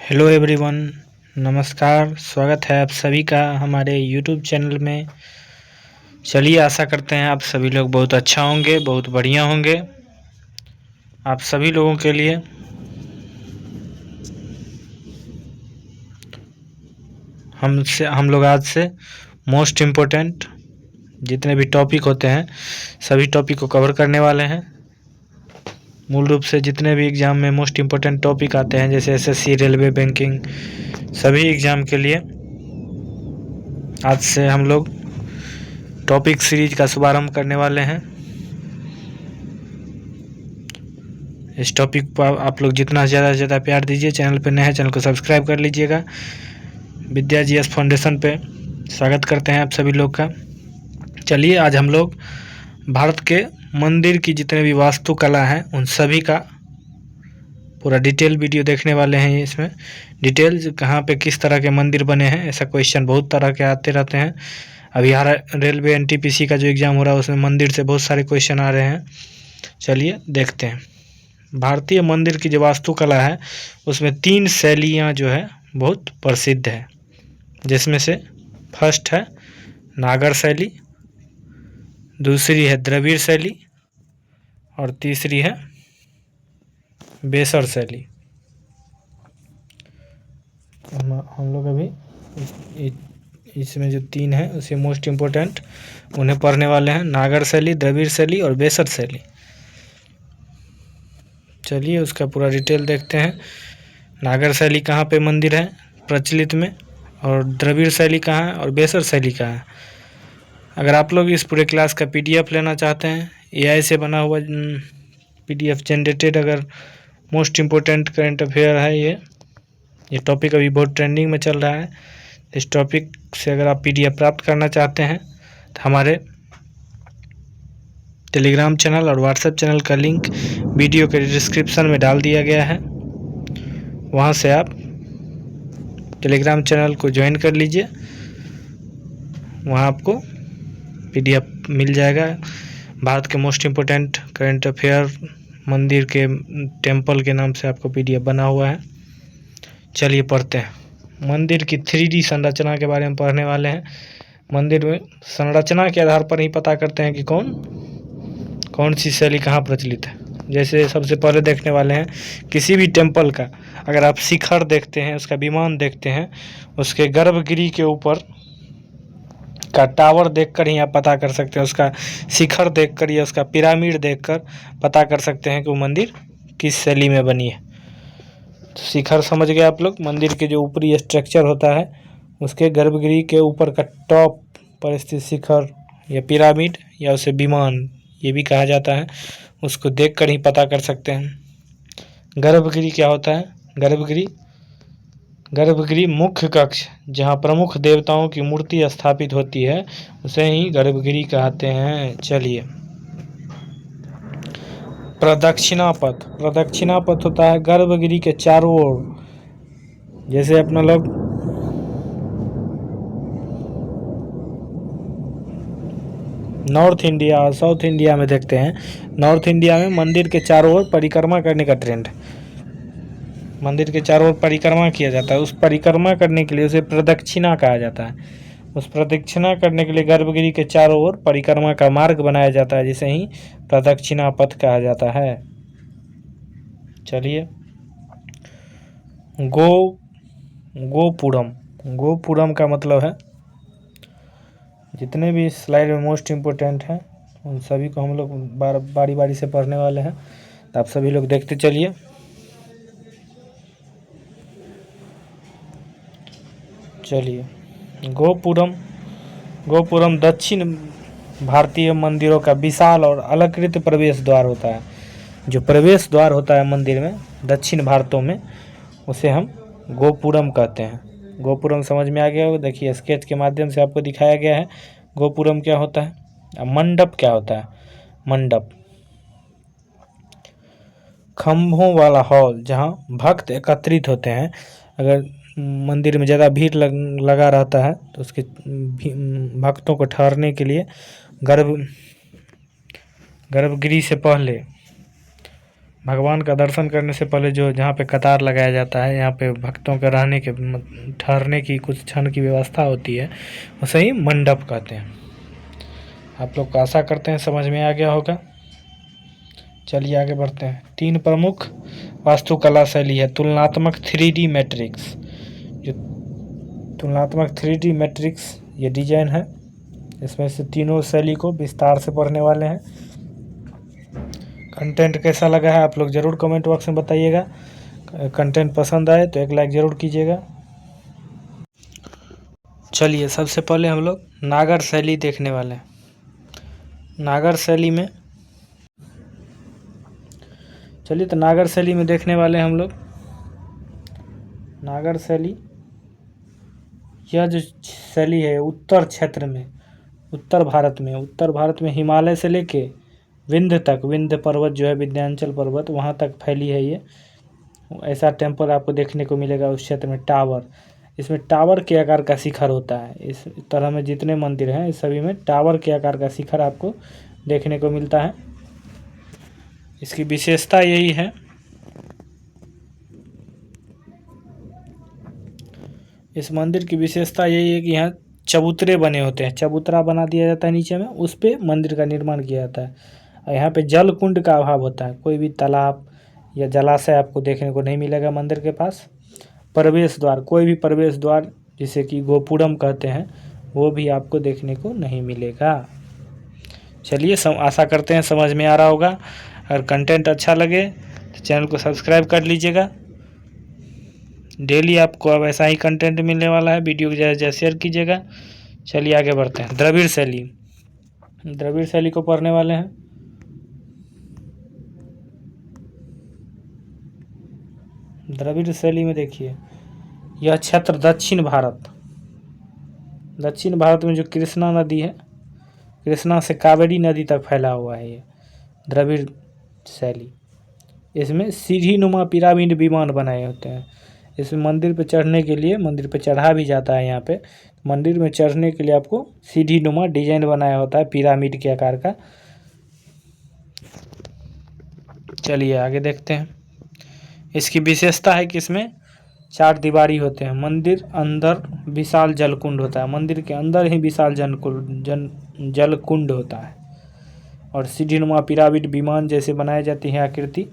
Hello everyone, नमस्कार। स्वागत है आप सभी का हमारे यूट्यूब चैनल में। चलिए, आशा करते हैं आप सभी लोग बहुत अच्छा होंगे, बहुत बढ़िया होंगे। आप सभी लोगों के लिए हम लोग आज से मोस्ट इम्पोर्टेंट जितने भी टॉपिक होते हैं सभी टॉपिक को कवर करने वाले हैं। मूल रूप से जितने भी एग्ज़ाम में मोस्ट इम्पोर्टेंट टॉपिक आते हैं, जैसे एसएससी, रेलवे, बैंकिंग, सभी एग्ज़ाम के लिए आज से हम लोग टॉपिक सीरीज का शुभारंभ करने वाले हैं। इस टॉपिक पर आप लोग जितना ज़्यादा से ज़्यादा प्यार दीजिए। चैनल पर नए हैं, चैनल को सब्सक्राइब कर लीजिएगा। विद्या जीएस फाउंडेशन पे स्वागत करते हैं आप सभी लोग का। चलिए, आज हम लोग भारत के मंदिर की जितने भी वास्तुकला हैं उन सभी का पूरा डिटेल वीडियो देखने वाले हैं। इसमें डिटेल्स कहाँ पे किस तरह के मंदिर बने हैं, ऐसा क्वेश्चन बहुत तरह के आते रहते हैं। अभी रेलवे एनटीपीसी का जो एग्ज़ाम हो रहा है उसमें मंदिर से बहुत सारे क्वेश्चन आ रहे हैं। चलिए देखते हैं। भारतीय मंदिर की जो वास्तुकला है उसमें 3 शैलियाँ जो है बहुत प्रसिद्ध है, जिसमें से फर्स्ट है नागर शैली, दूसरी है द्रविड़ शैली और तीसरी है बेसर शैली। हम लोग अभी इसमें जो 3 है उसे मोस्ट इम्पोर्टेंट उन्हें पढ़ने वाले हैं, नागर शैली, द्रविड़ शैली और बेसर शैली। चलिए उसका पूरा डिटेल देखते हैं। नागर शैली कहाँ पे मंदिर है प्रचलित में, और द्रविड़ शैली कहाँ है और बेसर शैली कहाँ है। अगर आप लोग इस पूरे क्लास का पीडीएफ लेना चाहते हैं, एआई से बना हुआ पीडीएफ जनरेटेड, अगर मोस्ट इम्पोर्टेंट करंट अफेयर है ये टॉपिक अभी बहुत ट्रेंडिंग में चल रहा है। इस टॉपिक से अगर आप पीडीएफ प्राप्त करना चाहते हैं तो हमारे टेलीग्राम चैनल और व्हाट्सएप चैनल का लिंक वीडियो के डिस्क्रिप्शन में डाल दिया गया है। वहां से आप टेलीग्राम चैनल को ज्वाइन कर लीजिए, वहां आपको पीडीएफ मिल जाएगा। भारत के मोस्ट इम्पोर्टेंट करंट अफेयर मंदिर के टेम्पल के नाम से आपको पीडीएफ बना हुआ है। चलिए पढ़ते हैं। मंदिर की 3D संरचना के बारे में पढ़ने वाले हैं। मंदिर में संरचना के आधार पर ही पता करते हैं कि कौन सी शैली कहाँ प्रचलित है। जैसे सबसे पहले देखने वाले हैं किसी भी टेम्पल का अगर आप शिखर देखते हैं, उसका विमान देखते हैं, उसके गर्भगृह के ऊपर का टावर देखकर ही आप पता कर सकते हैं, उसका शिखर देखकर या उसका पिरामिड देखकर पता कर सकते हैं कि वो मंदिर किस शैली में बनी है। तो शिखर समझ गए आप लोग, मंदिर के जो ऊपरी स्ट्रक्चर होता है उसके गर्भगृह के ऊपर का टॉप पर स्थित शिखर या पिरामिड या उसे विमान ये भी कहा जाता है, उसको देखकर ही पता कर सकते हैं। गर्भगृह क्या होता है? गर्भगृह मुख्य कक्ष जहाँ प्रमुख देवताओं की मूर्ति स्थापित होती है उसे ही गर्भगृह कहते हैं। चलिए, प्रदक्षिणा पथ होता है गर्भगृह के चारों ओर। जैसे अपना लोग नॉर्थ इंडिया और साउथ इंडिया में देखते हैं, नॉर्थ इंडिया में मंदिर के चारों ओर परिक्रमा करने का ट्रेंड है। मंदिर के चारों ओर परिक्रमा किया जाता है। उस परिक्रमा करने के लिए उसे प्रदक्षिणा कहा जाता है। उस प्रदक्षिणा करने के लिए गर्भगृह के चारों ओर परिक्रमा का मार्ग बनाया जाता है, जिसे ही प्रदक्षिणा पथ कहा जाता है। चलिए, गोपुरम का मतलब है, जितने भी स्लाइड में मोस्ट इम्पोर्टेंट हैं उन सभी को हम लोग बारी बारी से पढ़ने वाले हैं, तो आप सभी लोग देखते चलिए। चलिए, गोपुरम दक्षिण भारतीय मंदिरों का विशाल और अलंकृत प्रवेश द्वार होता है। जो प्रवेश द्वार होता है मंदिर में दक्षिण भारतों में, उसे हम गोपुरम कहते हैं। गोपुरम समझ में आ गया होगा। देखिए, स्केच के माध्यम से आपको दिखाया गया है गोपुरम क्या होता है। अब मंडप क्या होता है? मंडप खंभों वाला हॉल जहाँ भक्त एकत्रित होते हैं। अगर मंदिर में ज़्यादा भीड़ लगा रहता है तो उसके भक्तों को ठहरने के लिए गर्भगृह से पहले भगवान का दर्शन करने से पहले जो जहाँ पे कतार लगाया जाता है, यहाँ पे भक्तों के रहने के ठहरने की कुछ क्षण की व्यवस्था होती है, उसे ही मंडप कहते हैं। आप लोग को आशा करते हैं समझ में आ गया होगा। चलिए आगे बढ़ते हैं। 3 प्रमुख वास्तुकला शैली है। तुलनात्मक 3D मैट्रिक्स, जो तुलनात्मक 3D मैट्रिक्स ये डिजाइन है, इसमें से तीनों शैली को विस्तार से पढ़ने वाले हैं। कंटेंट कैसा लगा है आप लोग ज़रूर कमेंट बॉक्स में बताइएगा। कंटेंट पसंद आए तो एक लाइक ज़रूर कीजिएगा। चलिए सबसे पहले हम लोग नागर शैली देखने वाले हैं। नागर शैली में चलिए तो नागर शैली में देखने वाले हैं हम लोग। नागर शैली यह जो शैली है उत्तर क्षेत्र में, उत्तर भारत में हिमालय से लेके विंध्य तक, विंध्य पर्वत जो है विंध्याचल पर्वत, वहाँ तक फैली है ये। ऐसा टेम्पल आपको देखने को मिलेगा उस क्षेत्र में। टावर, इसमें टावर के आकार का शिखर होता है। इस तरह में जितने मंदिर हैं इस सभी में टावर के आकार का शिखर आपको देखने को मिलता है। इसकी विशेषता यही है, इस मंदिर की विशेषता यही है कि यहाँ चबूतरे बने होते हैं, चबूतरा बना दिया जाता है नीचे में, उस पर मंदिर का निर्माण किया जाता है। और यहाँ पे जल कुंड का अभाव होता है, कोई भी तालाब या जलाशय आपको देखने को नहीं मिलेगा मंदिर के पास। प्रवेश द्वार, कोई भी प्रवेश द्वार जिसे कि गोपुरम कहते हैं, वो भी आपको देखने को नहीं मिलेगा। चलिए आशा करते हैं समझ में आ रहा होगा। अगर कंटेंट अच्छा लगे तो चैनल को सब्सक्राइब कर लीजिएगा। डेली आपको अब ऐसा ही कंटेंट मिलने वाला है। वीडियो को ज़्यादा से ज़्यादा शेयर कीजिएगा। चलिए आगे बढ़ते हैं। द्रविड़ शैली, द्रविड़ शैली को पढ़ने वाले हैं। द्रविड़ शैली में देखिए, यह क्षेत्र दक्षिण भारत में जो कृष्णा नदी है, कृष्णा से कावेरी नदी तक फैला हुआ है ये द्रविड़ शैली। इसमें सीढ़ी नुमा पिरामिड विमान बनाए होते हैं। इसमें मंदिर पे चढ़ने के लिए, मंदिर पे चढ़ा भी जाता है। यहाँ पे मंदिर में चढ़ने के लिए आपको सीढ़ी नुमा डिजाइन बनाया होता है पिरामिड के आकार का। चलिए आगे देखते हैं। इसकी विशेषता है कि इसमें 4 दीवारी होते हैं। मंदिर अंदर विशाल जलकुंड होता है, मंदिर के अंदर ही विशाल जलकुंड होता है। और सीढ़ी नुमा पिरामिड विमान जैसे बनाई जाती है आकृति।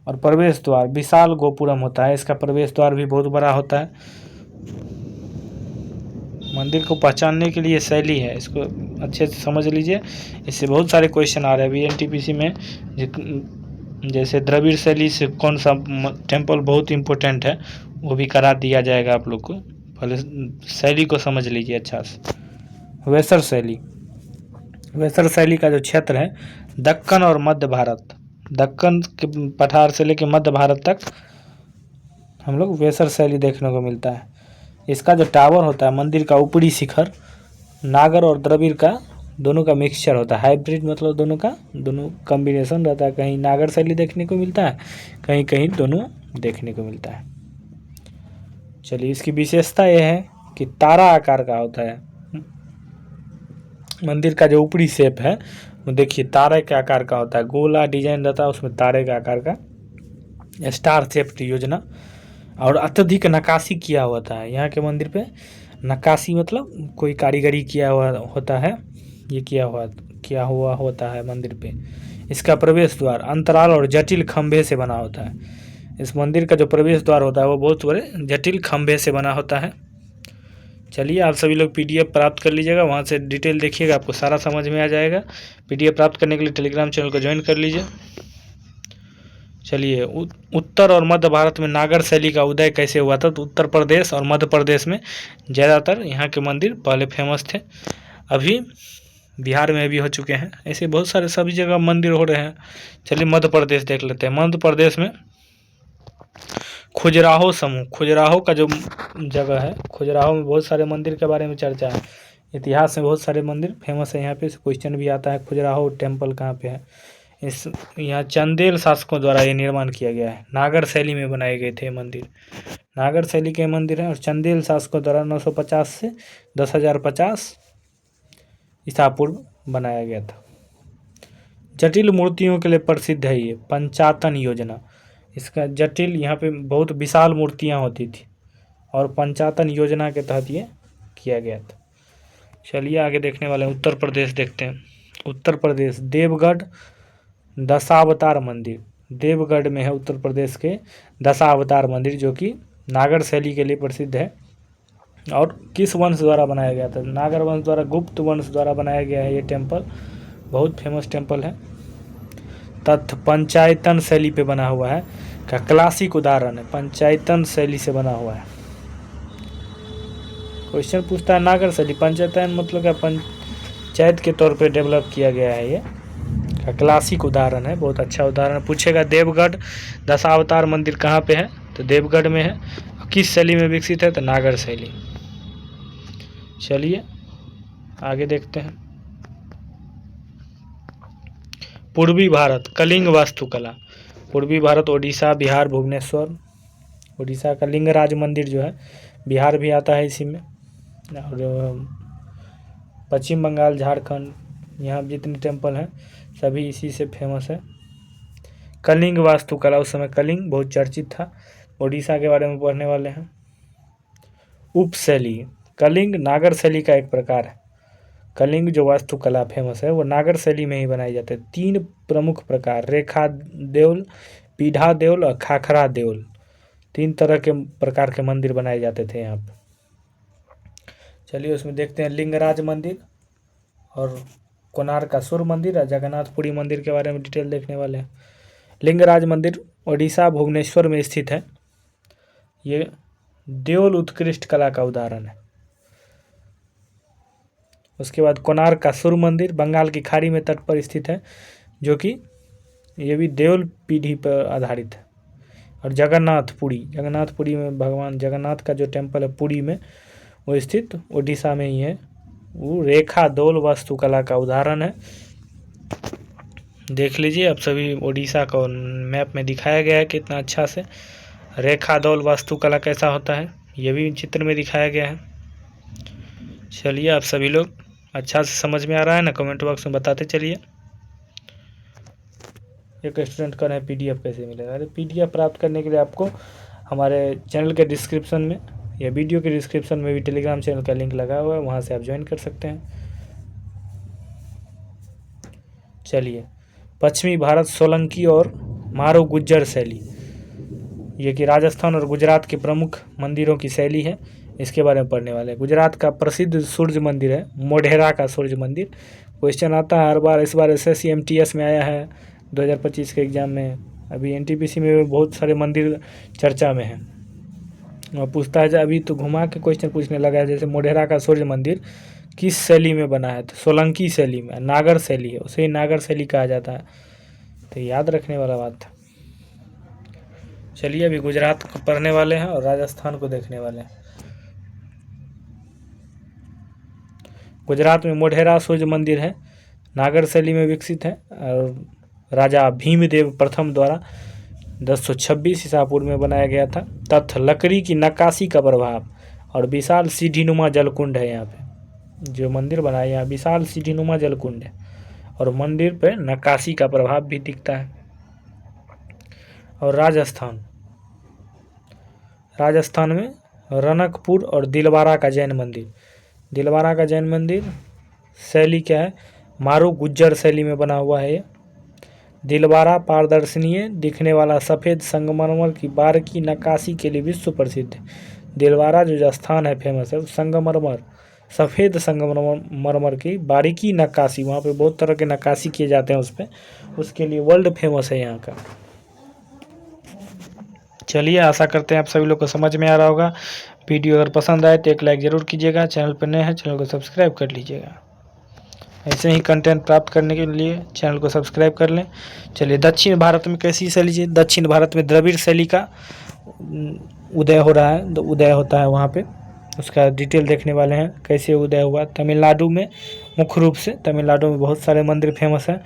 और प्रवेश द्वार विशाल गोपुरम होता है, इसका प्रवेश द्वार भी बहुत बड़ा होता है। मंदिर को पहचानने के लिए शैली है, इसको अच्छे से समझ लीजिए। इससे बहुत सारे क्वेश्चन आ रहे हैं VNTPC में। जैसे द्रविड़ शैली से कौन सा टेम्पल बहुत इम्पोर्टेंट है, वो भी करा दिया जाएगा आप लोग को। पहले शैली को समझ लीजिए अच्छा से। वेसर शैली, वेसर शैली का जो क्षेत्र है दक्कन और मध्य भारत, दक्कन के पठार से लेकर मध्य भारत तक हम लोग वेसर शैली देखने को मिलता है। इसका जो टावर होता है, मंदिर का ऊपरी शिखर, नागर और द्रविड़ का दोनों का मिक्सचर होता है। हाइब्रिड मतलब दोनों कॉम्बिनेशन रहता है। कहीं नागर शैली देखने को मिलता है, कहीं कहीं दोनों देखने को मिलता है। चलिए इसकी विशेषता यह है कि तारा आकार का होता है। मंदिर का जो ऊपरी शेप है वो देखिए तारे के आकार का होता है, गोला डिजाइन रहता है, उसमें तारे के आकार का स्टार शेप्ड योजना। और अत्यधिक नक्काशी किया होता है। यहाँ के मंदिर पे नक्काशी मतलब कोई कारीगरी किया हुआ होता है, ये किया हुआ होता है मंदिर पे। इसका प्रवेश द्वार अंतराल और जटिल खंभे से बना होता है। इस मंदिर का जो प्रवेश द्वार होता है वो बहुत बड़े जटिल खंभे से बना होता है। चलिए आप सभी लोग PDF प्राप्त कर लीजिएगा, वहाँ से डिटेल देखिएगा, आपको सारा समझ में आ जाएगा। PDF प्राप्त करने के लिए टेलीग्राम चैनल को ज्वाइन कर लीजिए। चलिए उत्तर और मध्य भारत में नागर शैली का उदय कैसे हुआ था, तो उत्तर प्रदेश और मध्य प्रदेश में ज़्यादातर यहाँ के मंदिर पहले फेमस थे, अभी बिहार में भी हो चुके हैं। ऐसे बहुत सारे सभी जगह मंदिर हो रहे हैं। चलिए मध्य प्रदेश देख लेते हैं। मध्य प्रदेश में खजुराहो समूह, खजुराहो का जो जगह है, खजुराहो में बहुत सारे मंदिर के बारे में चर्चा है। इतिहास में बहुत सारे मंदिर फेमस है। यहाँ पे क्वेश्चन भी आता है खजुराहो टेम्पल कहाँ पे है। यहाँ चंदेल शासकों द्वारा ये निर्माण किया गया है। नागर शैली में बनाए गए थे मंदिर, नागर शैली के मंदिर हैं। और चंदेल शासकों द्वारा 950 से 10,050 ईसा पूर्व बनाया गया था। जटिल मूर्तियों के लिए प्रसिद्ध है ये पंचातन योजना। इसका जटिल, यहाँ पे बहुत विशाल मूर्तियाँ होती थी और पंचातन योजना के तहत ये किया गया था। चलिए आगे देखने वाले हैं, उत्तर प्रदेश देखते हैं। उत्तर प्रदेश देवगढ़ दशावतार मंदिर, देवगढ़ में है उत्तर प्रदेश के दशावतार मंदिर, जो कि नागर शैली के लिए प्रसिद्ध है। और किस वंश द्वारा बनाया गया था? नागर वंश द्वारा, गुप्त वंश द्वारा बनाया गया है ये टेम्पल। बहुत फेमस टेम्पल है। तथा पंचायतन शैली पे बना हुआ है, का क्लासिक उदाहरण है, पंचायतन शैली से बना हुआ है। क्वेश्चन पूछता है नागर शैली, पंचायतन मतलब क्या? पंचायत के तौर पे डेवलप किया गया है ये, का क्लासिक उदाहरण है, बहुत अच्छा उदाहरण पूछेगा। देवगढ़ दशावतार मंदिर कहाँ पे है? तो देवगढ़ में है। किस शैली में विकसित है? तो नागर शैली। चलिए आगे देखते हैं। पूर्वी भारत कलिंग वास्तुकला, पूर्वी भारत ओडिशा, बिहार, भुवनेश्वर। ओडिशा का लिंगराज मंदिर जो है, बिहार भी आता है इसी में, और पश्चिम बंगाल, झारखंड, यहाँ जितने टेम्पल हैं सभी इसी से फेमस है। कलिंग वास्तुकला, उस समय कलिंग बहुत चर्चित था। ओडिशा के बारे में पढ़ने वाले हैं। उपशैली, कलिंग नागर शैली का एक प्रकार है। कलिंग जो वास्तुकला फेमस है वो नागर शैली में ही बनाई जाती है। 3 प्रमुख प्रकार, रेखा देउल, पीढ़ा देउल और खाखरा देउल, 3 तरह के प्रकार के मंदिर बनाए जाते थे यहाँ पर। चलिए उसमें देखते हैं लिंगराज मंदिर और कोणार्कासुर मंदिर और जगन्नाथपुरी मंदिर के बारे में डिटेल देखने वाले हैं। लिंगराज मंदिर ओडिशा भुवनेश्वर में स्थित है। ये देउल उत्कृष्ट कला का उदाहरण है। उसके बाद कोणार्कासुर मंदिर बंगाल की खाड़ी में तट पर स्थित है, जो कि ये भी देउल पीढ़ी पर आधारित है। और जगन्नाथपुरी में भगवान जगन्नाथ का जो टेम्पल है पुरी में, वो स्थित ओडिशा में ही है। वो रेखा देउल वास्तुकला का उदाहरण है। देख लीजिए अब सभी ओडिशा को मैप में दिखाया गया है कितना अच्छा से। रेखा देउल वास्तुकला कैसा होता है ये भी चित्र में दिखाया गया है। चलिए आप सभी लोग अच्छा से समझ में आ रहा है ना? कमेंट बॉक्स में बताते चलिए। एक स्टूडेंट कर रहे हैं PDF कैसे मिलेगा? अरे PDF प्राप्त करने के लिए आपको हमारे चैनल के डिस्क्रिप्शन में या वीडियो के डिस्क्रिप्शन में भी टेलीग्राम चैनल का लिंक लगा हुआ है, वहाँ से आप ज्वाइन कर सकते हैं। चलिए पश्चिमी भारत सोलंकी और मारो गुज्जर शैली, ये कि राजस्थान और गुजरात के प्रमुख मंदिरों की शैली है, इसके बारे में पढ़ने वाले हैं। गुजरात का प्रसिद्ध सूर्य मंदिर है मोढेरा का सूर्य मंदिर। क्वेश्चन आता है हर बार, इस बार SSC MTS में आया है 2025 के एग्ज़ाम में। अभी NTPC में भी बहुत सारे मंदिर चर्चा में हैं। और पूछता है अभी तो घुमा के क्वेश्चन पूछने लगा है, जैसे मोढेरा का सूर्य मंदिर किस शैली में बना है? तो सोलंकी शैली में, नागर शैली है, उसे ही नागर शैली कहा जाता है। तो याद रखने वाला बात था। चलिए अभी गुजरात को पढ़ने वाले हैं और राजस्थान को देखने वाले हैं। गुजरात में मोढेरा सूर्य मंदिर है, नागर शैली में विकसित है और राजा भीमदेव प्रथम द्वारा 1026 ईसा पूर्व में बनाया गया था। तथा लकड़ी की नक्काशी का प्रभाव और विशाल सीढ़ीनुमा जलकुंड है। यहाँ पे जो मंदिर बनाया यहाँ विशाल सीढ़ीनुमा जलकुंड है और मंदिर पे नक्काशी का प्रभाव भी दिखता है। और राजस्थान में रनकपुर और दिलवारा का जैन मंदिर, दिलवारा का जैन मंदिर शैली क्या है? मारू गुज्जर शैली में बना हुआ है ये। दिलवारा पारदर्शनीय दिखने वाला सफ़ेद संगमरमर की बारीकी नक्काशी के लिए विश्व प्रसिद्ध है। दिलवारा जो स्थान है फेमस है, संगमरमर, सफ़ेद संगमरमर की बारीकी नक्काशी, वहाँ पे बहुत तरह के नक्काशी किए जाते हैं उस पर, उसके लिए वर्ल्ड फेमस है यहाँ का। चलिए आशा करते हैं आप सभी लोग को समझ में आ रहा होगा। वीडियो अगर पसंद आए तो एक लाइक ज़रूर कीजिएगा। चैनल पर नए हैं चैनल को सब्सक्राइब कर लीजिएगा। ऐसे ही कंटेंट प्राप्त करने के लिए चैनल को सब्सक्राइब कर लें। चलिए दक्षिण भारत में कैसी शैली? दक्षिण भारत में द्रविड़ शैली का उदय हो रहा है, उदय होता है वहाँ पे, उसका डिटेल देखने वाले हैं कैसे उदय हुआ। तमिलनाडु में मुख्य रूप से, तमिलनाडु में बहुत सारे मंदिर फेमस हैं।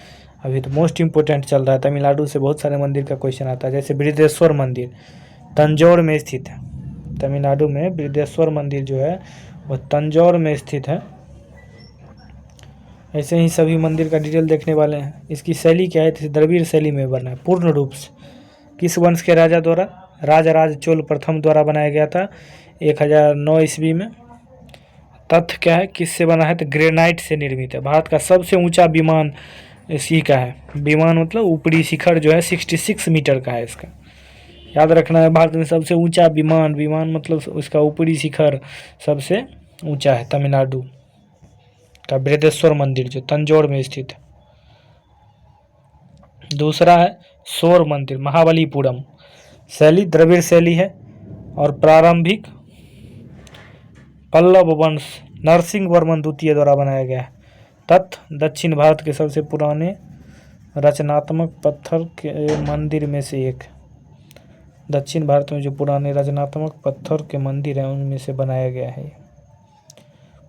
अभी तो मोस्ट इम्पोर्टेंट चल रहा है, तमिलनाडु से बहुत सारे मंदिर का क्वेश्चन आता है। जैसे बृहदेश्वर मंदिर तंजौर में स्थित है। तमिलनाडु में बृहदेश्वर मंदिर जो है वो तंजौर में स्थित है। ऐसे ही सभी मंदिर का डिटेल देखने वाले हैं। इसकी शैली क्या है, द्रविड़ शैली में बना है पूर्ण रूप से। किस वंश के राजा द्वारा? राजराज चोल प्रथम द्वारा बनाया गया था 1009 ईस्वी में। तथ्य क्या है, किससे बना है? तो ग्रेनाइट से निर्मित है। भारत का सबसे ऊंचा विमान इसी का है। विमान मतलब ऊपरी शिखर जो है 66 मीटर का है इसका, याद रखना है। भारत में सबसे ऊंचा विमान मतलब उसका ऊपरी शिखर सबसे ऊंचा है। तमिलनाडु का बृहदेश्वर मंदिर जो तंजौर में स्थित है। दूसरा है सौर मंदिर महाबलीपुरम। शैली द्रविड़ शैली है और प्रारंभिक पल्लव वंश नरसिंह वर्मन द्वितीय द्वारा बनाया गया है। तथ्य दक्षिण भारत के सबसे पुराने रचनात्मक पत्थर के मंदिर में से एक। दक्षिण भारत में जो पुराने रचनात्मक पत्थर के मंदिर हैं उनमें से बनाया गया है।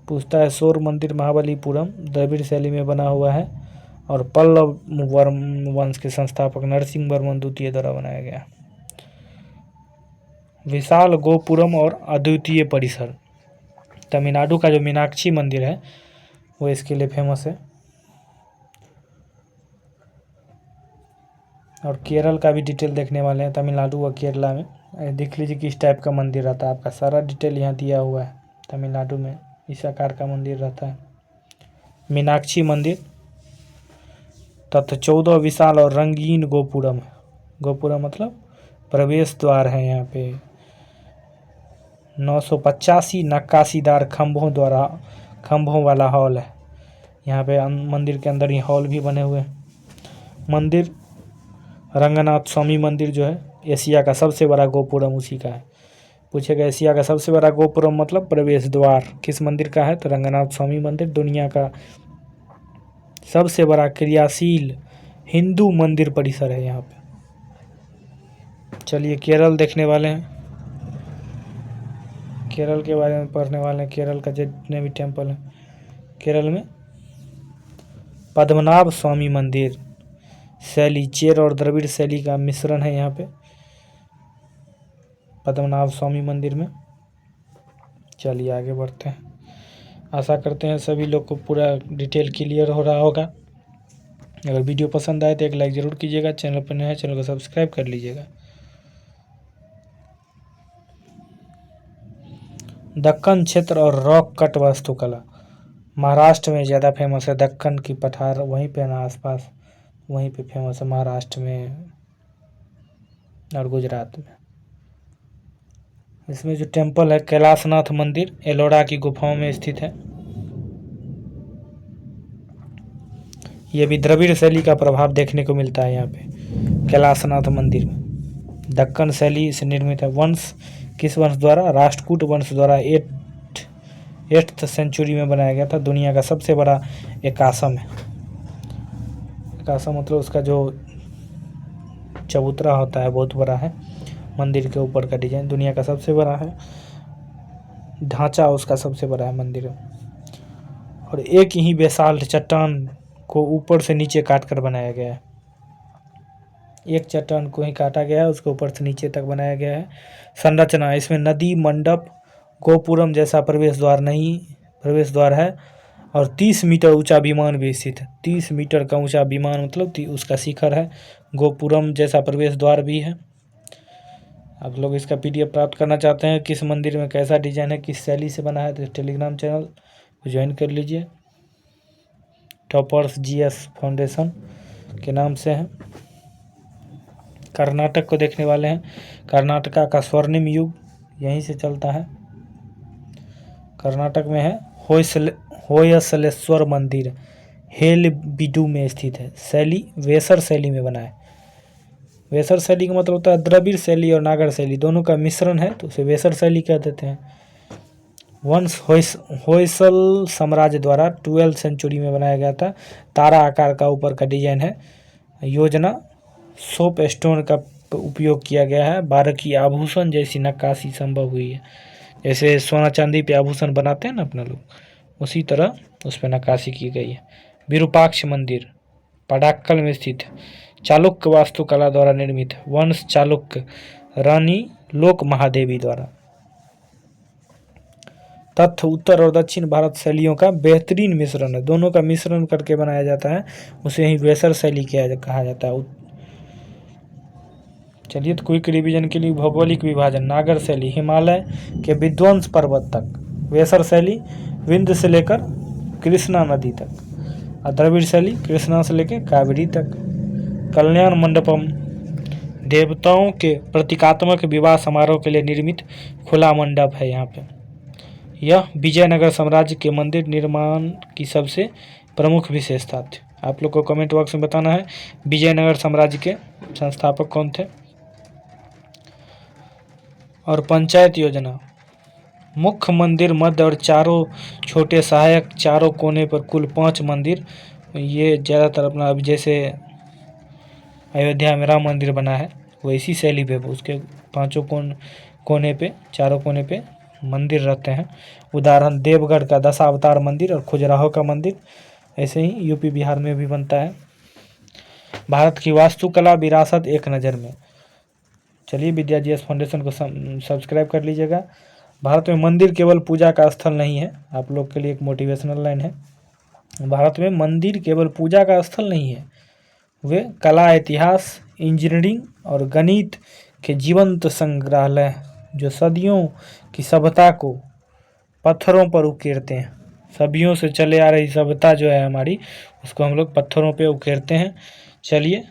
पूछता है सौर मंदिर महाबलीपुरम द्रविड़ शैली में बना हुआ है और पल्लव वंश के संस्थापक नरसिंह वर्मन द्वितीय द्वारा बनाया गया। विशाल गोपुरम और अद्वितीय परिसर। तमिलनाडु का जो मीनाक्षी मंदिर है वो इसके लिए फेमस है। और केरल का भी डिटेल देखने वाले हैं। तमिलनाडु और केरला में देख लीजिए किस टाइप का मंदिर रहता है। आपका सारा डिटेल यहाँ दिया हुआ है। तमिलनाडु में इस आकार का मंदिर रहता है मीनाक्षी मंदिर। तथा 14 विशाल और रंगीन गोपुरम है। गोपुरम मतलब प्रवेश द्वार है। यहाँ पे 985 नक्काशीदार खंभों वाला हॉल है। यहाँ पे मंदिर के अंदर ही हॉल भी बने हुए हैं। मंदिर रंगनाथ स्वामी मंदिर जो है एशिया का सबसे बड़ा गोपुरम उसी का है। पूछेगा एशिया का सबसे बड़ा गोपुरम मतलब प्रवेश द्वार किस मंदिर का है? तो रंगनाथ स्वामी मंदिर। दुनिया का सबसे बड़ा क्रियाशील हिंदू मंदिर परिसर है यहाँ पे। चलिए केरल देखने वाले हैं। केरल के बारे में पढ़ने वाले हैं। केरल का जितने भी टेम्पल हैं। केरल में पद्मनाभ स्वामी मंदिर शैली चेर और द्रविड़ शैली का मिश्रण है। यहाँ पे पद्मनाभ स्वामी मंदिर में। चलिए आगे बढ़ते हैं। आशा करते हैं सभी लोग को पूरा डिटेल क्लियर हो रहा होगा। अगर वीडियो पसंद आए तो एक लाइक ज़रूर कीजिएगा। चैनल पर नया है चैनल को सब्सक्राइब कर लीजिएगा। दक्कन क्षेत्र और रॉक कट वास्तुकला महाराष्ट्र में ज़्यादा फेमस है। दक्कन की पठार वहीं पे ना आसपास वहीं पे फेमस है महाराष्ट्र में और गुजरात में। इसमें जो टेम्पल है कैलाशनाथ मंदिर एलोरा की गुफाओं में स्थित है। ये भी द्रविड़ शैली का प्रभाव देखने को मिलता है यहाँ पे कैलाशनाथ मंदिर में। दक्कन शैली से निर्मित है। वंश किस वंश द्वारा? राष्ट्रकूट वंश द्वारा 8th सेंचुरी में बनाया गया था। दुनिया का सबसे बड़ा एकासम है। एकासम मतलब उसका जो चबूतरा होता है बहुत बड़ा है। मंदिर के ऊपर का डिजाइन दुनिया का सबसे बड़ा है। ढांचा उसका सबसे बड़ा है मंदिर। और एक ही बेसाल्ट चट्टान को ऊपर से नीचे काट कर बनाया गया है। एक चट्टान को ही काटा गया है उसको ऊपर से नीचे तक बनाया गया है। संरचना इसमें नदी मंडप गोपुरम जैसा प्रवेश द्वार है और 30 मीटर ऊंचा विमान भी स्थित है। 30 मीटर का ऊंचा विमान मतलब उसका शिखर है। गोपुरम जैसा प्रवेश द्वार भी है। आप लोग इसका PDF प्राप्त करना चाहते हैं किस मंदिर में कैसा डिजाइन है किस शैली से बना है तो टेलीग्राम चैनल को ज्वाइन कर लीजिए। टॉपर्स GS फाउंडेशन के नाम से है। कर्नाटक को देखने वाले हैं। कर्नाटका का स्वर्णिम युग यहीं से चलता है। कर्नाटक में है होयसलेश्वर मंदिर हेलेबीडु में स्थित है। शैली वेसर शैली में बना है। वेसर शैली का मतलब होता है द्रविड़ शैली और नागर शैली दोनों का मिश्रण है तो उसे वेसर शैली कह देते हैं। वंश होयसल साम्राज्य द्वारा 12th सेंचुरी में बनाया गया था। तारा आकार का ऊपर का डिजाइन है। योजना सोप स्टोन का उपयोग किया गया है। बारीकी आभूषण जैसी नक्काशी संभव हुई है। जैसे सोना चांदी पे आभूषण बनाते हैं ना अपना लोग उसी तरह उस पर नक्काशी की गई है। विरूपाक्ष मंदिर पडाक्कल में स्थित है। चालुक्य वास्तुकला द्वारा निर्मित है। वंश चालुक्य रानी लोक महादेवी द्वारा। तथ्य उत्तर और दक्षिण भारत शैलियों का बेहतरीन मिश्रण है। दोनों का मिश्रण करके बनाया जाता है, उसे ही वेसर शैली कहा जाता है। चलिए, तो क्विक रिवीजन के लिए भौगोलिक विभाजन: नागर शैली हिमालय के विध्वंस पर्वत तक, वेसर शैली विंध्य से लेकर कृष्णा नदी तक, और द्रविड़ शैली कृष्णा से लेकर कावेरी तक। कल्याण मंडपम देवताओं के प्रतीकात्मक विवाह समारोह के लिए निर्मित खुला मंडप है यहाँ पे। यह विजयनगर साम्राज्य के मंदिर निर्माण की सबसे प्रमुख विशेषता थी। आप लोग को कमेंट बॉक्स में बताना है विजयनगर साम्राज्य के संस्थापक कौन थे। और पंचायत योजना: मुख्य मंदिर मध्य और चारों छोटे सहायक चारों कोने पर कुल 5 मंदिर। ये ज़्यादातर अपना अब जैसे अयोध्या में राम मंदिर बना है वैसी शैली पे उसके 5 कोने पे, चारों कोने पे मंदिर रहते हैं। उदाहरण देवगढ़ का दशावतार मंदिर और खजुराहो का मंदिर। ऐसे ही यूपी बिहार में भी बनता है। भारत की वास्तुकला विरासत एक नज़र में। चलिए, विद्या जीएस फाउंडेशन को सब्सक्राइब कर लीजिएगा। भारत में मंदिर केवल पूजा का स्थल नहीं है, आप लोग के लिए एक मोटिवेशनल लाइन है। भारत में मंदिर केवल पूजा का स्थल नहीं है, वे कला, इतिहास, इंजीनियरिंग और गणित के जीवंत संग्रहालय जो सदियों की सभ्यता को पत्थरों पर उकेरते हैं। सदियों से चले आ रही सभ्यता जो है हमारी, उसको हम लोग पत्थरों पे उकेरते हैं। चलिए,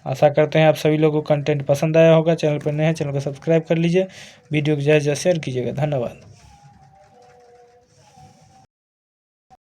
आशा करते हैं आप सभी लोगों को कंटेंट पसंद आया होगा। चैनल पर नए हैं, चैनल को सब्सक्राइब कर लीजिए। वीडियो को ज़्यादा से ज़्यादा शेयर कीजिएगा। धन्यवाद।